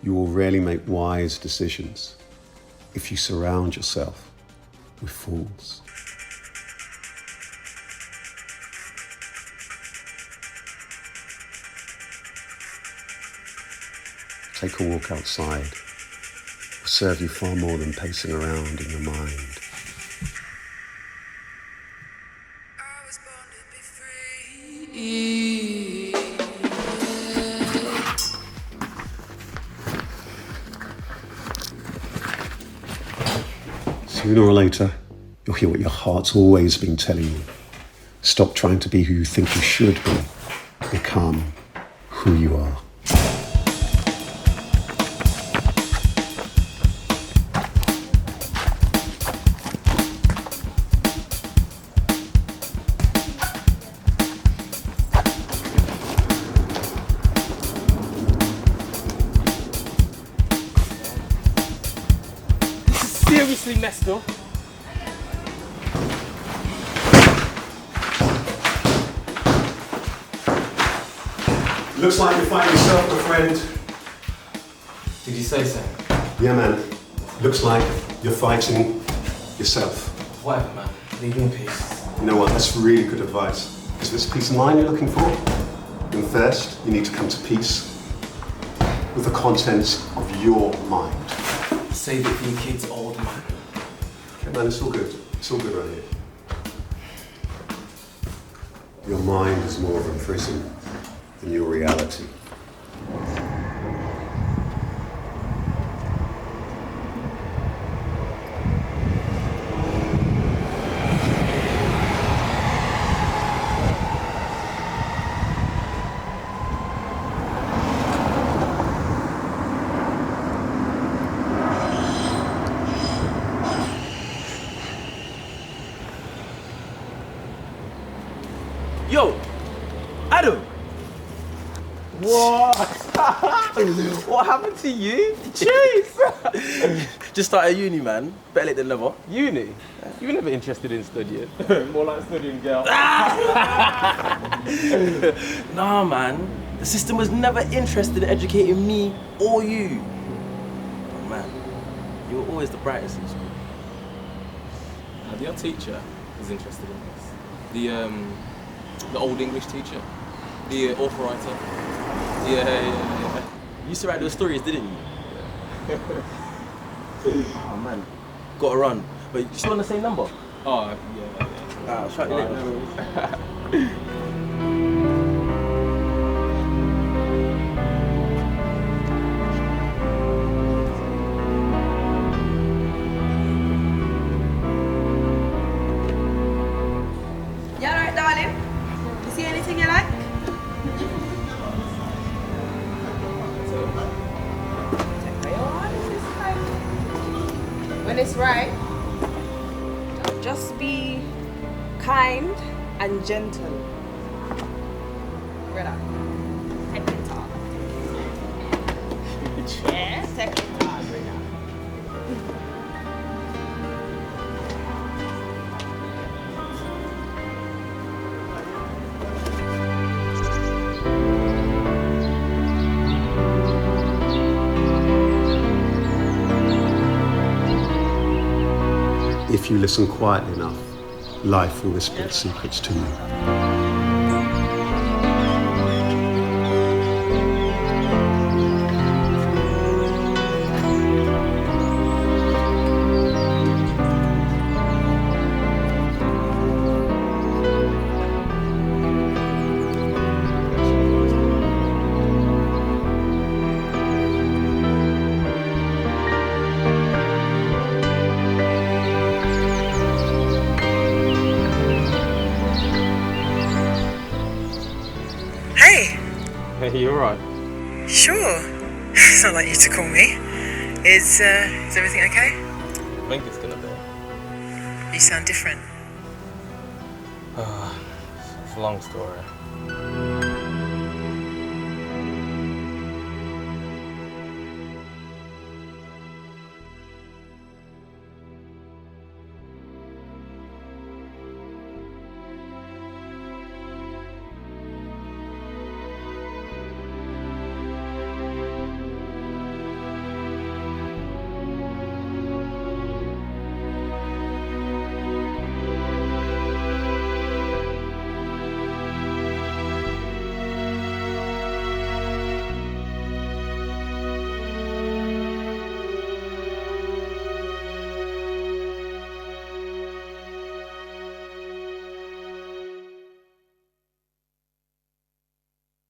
You will rarely make wise decisions if you surround yourself with fools. Take a walk outside will serve you far more than pacing around in your mind. I was born to be free. Sooner or later, you'll hear what your heart's always been telling you. Stop trying to be who you think you should be. Become who you are. Seriously messed up. Looks like you find yourself a friend. Did you say so? Yeah, man. Looks like you're fighting yourself. Whatever, man. Leave me in peace. You know what? That's really good advice. Because if it's peace of mind you're looking for, then first you need to come to peace with the contents of your mind. Save it for your kids, old man. Okay, man, it's all good. It's all good right here. Your mind is more of a prison than your reality. Yo, Adam. What? What happened to you? Jeez. Just started uni, man. Better late than never. Uni? You were never interested in studying. More like studying, girl. Nah, man. The system was never interested in educating me or you. But man, you were always the brightest in school. The old teacher was interested in this. The old English teacher, the author writer. Yeah. You used to write those stories, didn't you? Yeah. Oh man, gotta run. But you still on the same number? Oh, yeah. Ah, shut it. You alright, darling? You see anything you like? When it's right, just be kind and gentle. Brother, take it off. Yes, take it off, brother. If you listen quietly enough, life will whisper its secrets to you. Hey, you alright? Sure. It's not like you to call me. Is everything okay? I think it's gonna be. You sound different. It's a long story.